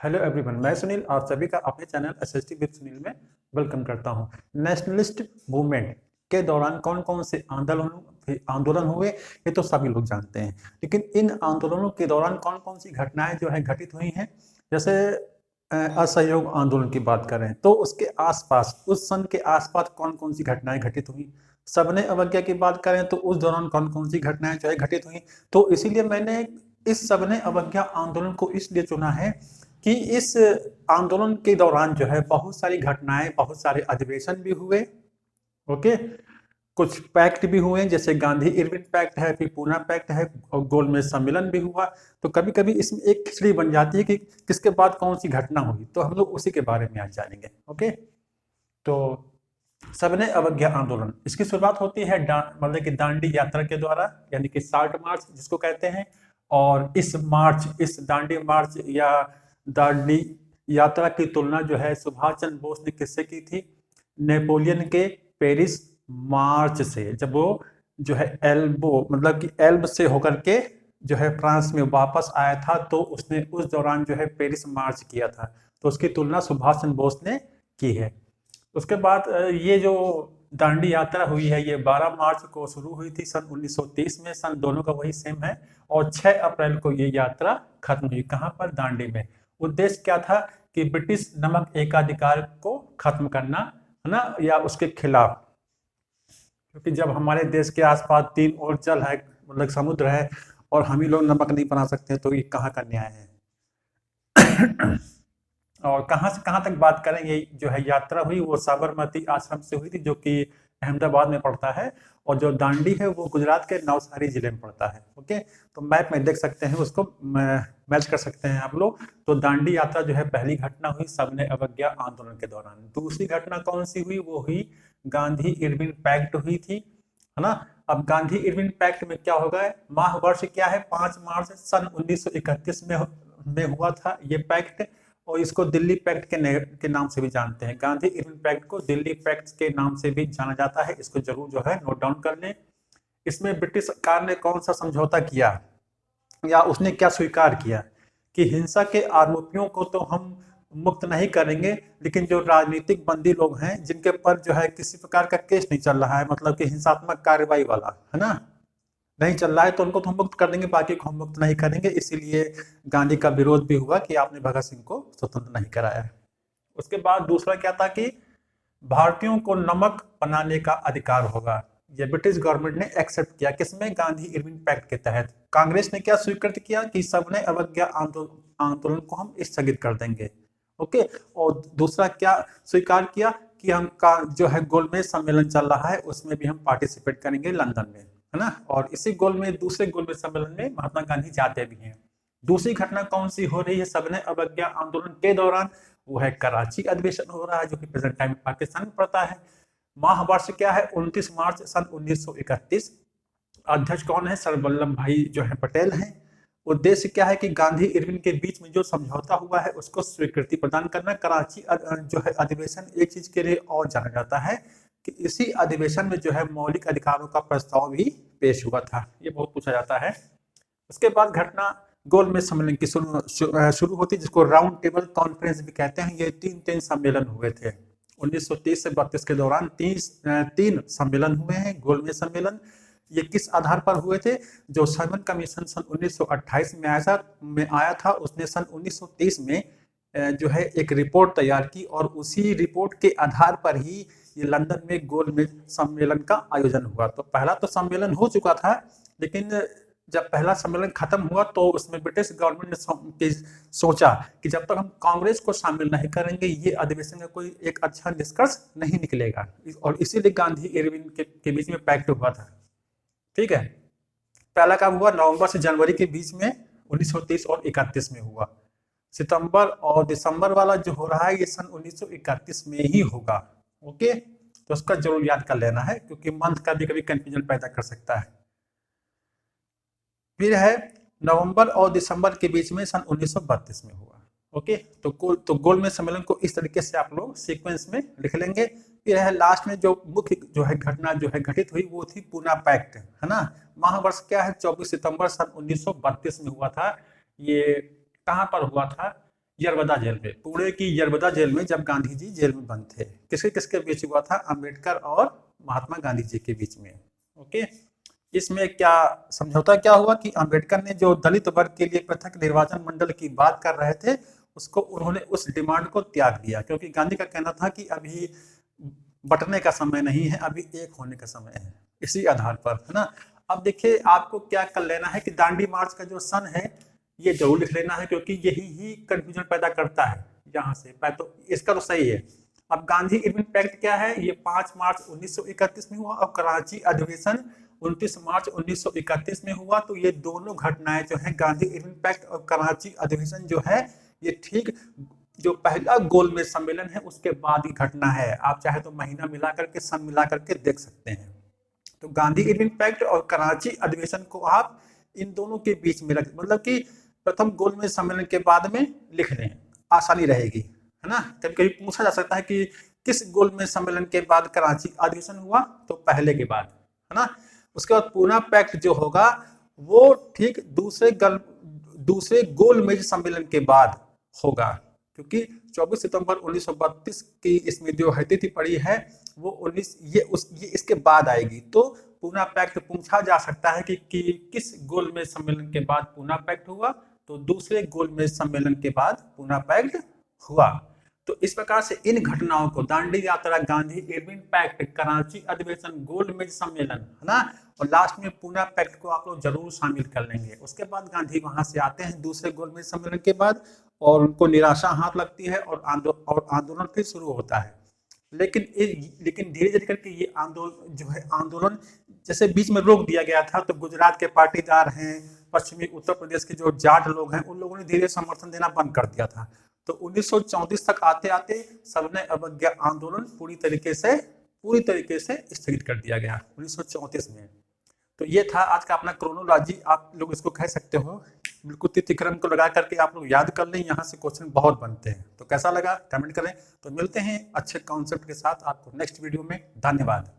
Hello everyone, मैं सुनील आप सभी का अपने चैनल एसएसटी विद सुनील में वेलकम करता हूं। नेशनलिस्ट मूवमेंट के दौरान कौन कौन से आंदोलन हुए ये तो सभी लोग जानते हैं, लेकिन इन आंदोलनों के दौरान कौन कौन सी घटनाएं जो है घटित हुई हैं। जैसे असहयोग आंदोलन की बात करें तो उसके आसपास उस सन के आसपास कौन कौन सी घटनाएं घटित हुई। सबने अवज्ञा की बात करें तो उस दौरान कौन कौन सी घटनाएं जो है घटित हुई। तो इसीलिए मैंने इस सबने अवज्ञा आंदोलन को इसलिए चुना है कि इस आंदोलन के दौरान जो है बहुत सारी घटनाएं, बहुत सारे अधिवेशन भी हुए। ओके, कुछ पैक्ट भी हुए जैसे गांधी इरविन पैक्ट है, फिर पूना पैक्ट है और गोलमेज सम्मेलन भी हुआ। तो कभी कभी इसमें एक खिचड़ी बन जाती है कि किसके बाद कौन सी घटना हुई, तो हम लोग उसी के बारे में आज जानेंगे। ओके, तो सबने अवज्ञा आंदोलन, इसकी शुरुआत होती है मतलब कि दांडी यात्रा के द्वारा, यानी कि साल्ट मार्च जिसको कहते हैं। और इस दांडी मार्च या दांडी यात्रा की तुलना जो है सुभाष चंद्र बोस ने किससे की थी? नेपोलियन के पेरिस मार्च से। जब वो जो है एल्बो मतलब कि एल्ब से होकर के जो है फ्रांस में वापस आया था, तो उसने उस दौरान जो है पेरिस मार्च किया था। तो उसकी तुलना सुभाष चंद्र बोस ने की है। उसके बाद ये जो दांडी यात्रा हुई है ये 12 मार्च को शुरू हुई थी सन 1930 में। सन दोनों का वही सेम है। और 6 अप्रैल को ये यात्रा खत्म हुई। कहाँ पर? दांडी में। उद्देश्य क्या था कि ब्रिटिश नमक एकाधिकार को खत्म करना, है ना, या उसके खिलाफ। क्योंकि जब हमारे देश के आसपास 3 और जल है, मतलब समुद्र है, और हम ही लोग नमक नहीं बना सकते तो ये कहाँ का न्याय है। और कहाँ से कहाँ तक बात करें, ये जो है यात्रा हुई वो साबरमती आश्रम से हुई थी, जो कि अहमदाबाद में पड़ता है। और जो दांडी है वो गुजरात के नवसारी जिले में पड़ता है। ओके, तो मैप में देख सकते हैं, उसको मैच कर सकते हैं आप लोग। तो दांडी यात्रा जो है पहली घटना हुई सबने अवज्ञा आंदोलन के दौरान। दूसरी घटना कौन सी हुई? वो हुई गांधी इरविन पैक्ट हुई थी, है ना। अब गांधी इरविन पैक्ट में क्या होगा? माह वर्ष क्या है? 5 मार्च सन 1931 में हुआ था ये पैक्ट। और इसको दिल्ली पैक्ट के नाम से भी जानते हैं। गांधी इरविन पैक्ट को दिल्ली पैक्ट के नाम से भी जाना जाता है। इसको जरूर जो है नोट डाउन कर लें। इसमें ब्रिटिश सरकार ने कौन सा समझौता किया या उसने क्या स्वीकार किया कि हिंसा के आरोपियों को तो हम मुक्त नहीं करेंगे, लेकिन जो राजनीतिक बंदी लोग हैं जिनके पर जो है किसी प्रकार का केस नहीं चल रहा है, मतलब कि हिंसात्मक कार्रवाई वाला, है ना, नहीं चल रहा है, तो उनको तो हम मुक्त कर देंगे, बाकी को हम मुक्त नहीं करेंगे। इसीलिए गांधी का विरोध भी हुआ कि आपने भगत सिंह को स्वतंत्र नहीं कराया। उसके बाद दूसरा क्या था कि भारतीयों को नमक बनाने का अधिकार होगा। ये ब्रिटिश गवर्नमेंट ने एक्सेप्ट किया। किसमें? गांधी इरविन पैक्ट के तहत। कांग्रेस ने क्या स्वीकृत किया कि सबने अवज्ञा आंदोलन को हम स्थगित कर देंगे। ओके, और दूसरा क्या स्वीकार किया कि हम का जो है गोलमेज सम्मेलन चल रहा है उसमें भी हम पार्टिसिपेट करेंगे लंदन में, है ना। और इसी दूसरे गोलमेज सम्मेलन में महात्मा गांधी जाते भी हैं। दूसरी घटना कौन सी हो रही है सबने अवज्ञा आंदोलन के दौरान? वो है कराची अधिवेशन हो रहा है, जो कि प्रेजेंट टाइम पाकिस्तान में पड़ता है। माह वर्ष क्या है? 29 मार्च सन 1931। अध्यक्ष कौन है? सरदार वल्लभ भाई जो है पटेल हैं। उद्देश्य क्या है कि गांधी इरविन के बीच में जो समझौता हुआ है उसको स्वीकृति प्रदान करना। कराची जो है अधिवेशन एक चीज के लिए और जाना जाता है कि इसी अधिवेशन में जो है मौलिक अधिकारों का प्रस्ताव भी पेश हुआ था। ये बहुत पूछा जाता है। उसके बाद घटना गोलमेज सम्मेलन की शुरू होती, जिसको राउंड टेबल कॉन्फ्रेंस भी कहते हैं। ये 3 सम्मेलन हुए थे 1930 से 32 के दौरान। 3 सम्मेलन हुए हैं गोलमेज सम्मेलन। ये किस आधार पर हुए थे? जो साइमन कमीशन सन 1928 में आया था, उसने सन 1930 में जो है एक रिपोर्ट तैयार की, और उसी रिपोर्ट के आधार पर ही ये लंदन में गोलमेज सम्मेलन का आयोजन हुआ। तो पहला तो सम्मेलन हो चुका था, लेकिन जब पहला सम्मेलन खत्म हुआ तो उसमें ब्रिटिश गवर्नमेंट ने सोचा कि जब तक हम कांग्रेस को शामिल नहीं करेंगे ये अधिवेशन का कोई एक अच्छा निष्कर्ष नहीं निकलेगा। और इसीलिए गांधी इरविन के बीच में पैक्ट हुआ था। ठीक है, पहला कब हुआ? नवंबर से जनवरी के बीच में 1930 और 31 में हुआ। सितंबर और दिसंबर वाला जो हो रहा है ये सन 1931 में ही होगा। ओके, तो उसका जरूर याद कर लेना है, क्योंकि मंथ का भी कभी कंफ्यूजन पैदा कर सकता है। फिर है नवंबर और दिसंबर के बीच में सन 1932 में हुआ। ओके, तो गोलमेज सम्मेलन को इस तरीके से आप लोग सीक्वेंस में लिख लेंगे। फिर है लास्ट में जो मुख्य जो है घटना जो है घटित हुई वो थी पूना पैक्ट, है ना। महावर्ष क्या है? 24 सितंबर सन 1932 में हुआ था। ये कहाँ पर हुआ था? यरबदा जेल में, पुणे की यरबदा जेल में जब गांधी जी जेल में बंद थे। किसके किसके बीच हुआ था? अंबेडकर और महात्मा गांधी जी के बीच में। ओके, इसमें क्या समझौता क्या हुआ कि अंबेडकर ने जो दलित वर्ग के लिए पृथक निर्वाचन मंडल की बात कर रहे थे उसको उन्होंने उस डिमांड को त्याग दिया, क्योंकि गांधी का कहना था कि अभी बंटने का समय नहीं है, अभी एक होने का समय है। इसी आधार पर, है ना। अब देखिए आपको क्या कर लेना है कि दांडी मार्च का जो सन है ये जरूर लिख लेना है, क्योंकि यही ही कंफ्यूजन पैदा करता है यहाँ से। तो इसका तो सही है। अब गांधी इरविन पैक्ट क्या है? ये 5 मार्च 1931 में हुआ और कराची अधिवेशन 29 मार्च 1931 में हुआ। तो ये दोनों घटनाएं जो है, गांधी इरविन पैक्ट और कराची अधिवेशन जो है, ये ठीक जो पहला गोलमेज सम्मेलन है उसके बाद की घटना है। आप चाहे तो महीना मिला करके, सन मिला करके देख सकते हैं। तो गांधी इरविन पैक्ट और कराची अधिवेशन को आप इन दोनों के बीच में रख, मतलब कि प्रथम गोलमेज सम्मेलन के बाद में लिख लें, आसानी रहेगी, है ना। कभी कभी पूछा जा सकता है कि किस गोलमेज सम्मेलन के बाद कराची अधिवेशन हुआ? तो पहले के बाद, है ना। उसके बाद पूना पैक्ट जो होगा वो ठीक दूसरे गोलमेज सम्मेलन के बाद होगा, क्योंकि 24 सितंबर 1932 की इसमें जो हदीती पड़ी है वो ये इसके बाद आएगी। तो पूना पैक्ट पूछा जा सकता है कि किस गोलमेज सम्मेलन के बाद पूना पैक्ट हुआ? तो दूसरे गोलमेज सम्मेलन के बाद पूना पैक्ट हुआ। तो इस प्रकार से इन घटनाओं को, दांडी यात्रा, गांधी इरविन पैक्ट, कराची अधिवेशन, गोलमेज सम्मेलन, है ना, और लास्ट में पूना पैक्ट को आप लोग जरूर शामिल कर लेंगे। उसके बाद गांधी वहां से आते हैं दूसरे गोलमेज सम्मेलन के बाद, और उनको निराशा हाथ लगती है और आंदोलन फिर शुरू होता है। लेकिन धीरे धीरे करके ये आंदोलन जैसे बीच में रोक दिया गया था, तो गुजरात के पाटीदार हैं, पश्चिमी उत्तर प्रदेश के जो जाट लोग हैं, उन लोगों ने धीरे समर्थन देना बंद कर दिया था। तो 1934 तक आते आते सविनय अवज्ञा आंदोलन पूरी तरीके से स्थगित कर दिया गया 1934 में। तो ये था आज का अपना क्रोनोलॉजी, आप लोग इसको कह सकते हो। बिल्कुल तिथिक्रम को लगा करके आप लोग याद कर लें, यहाँ से क्वेश्चन बहुत बनते हैं। तो कैसा लगा कमेंट करें। तो मिलते हैं अच्छे कॉन्सेप्ट के साथ आपको नेक्स्ट वीडियो में। धन्यवाद।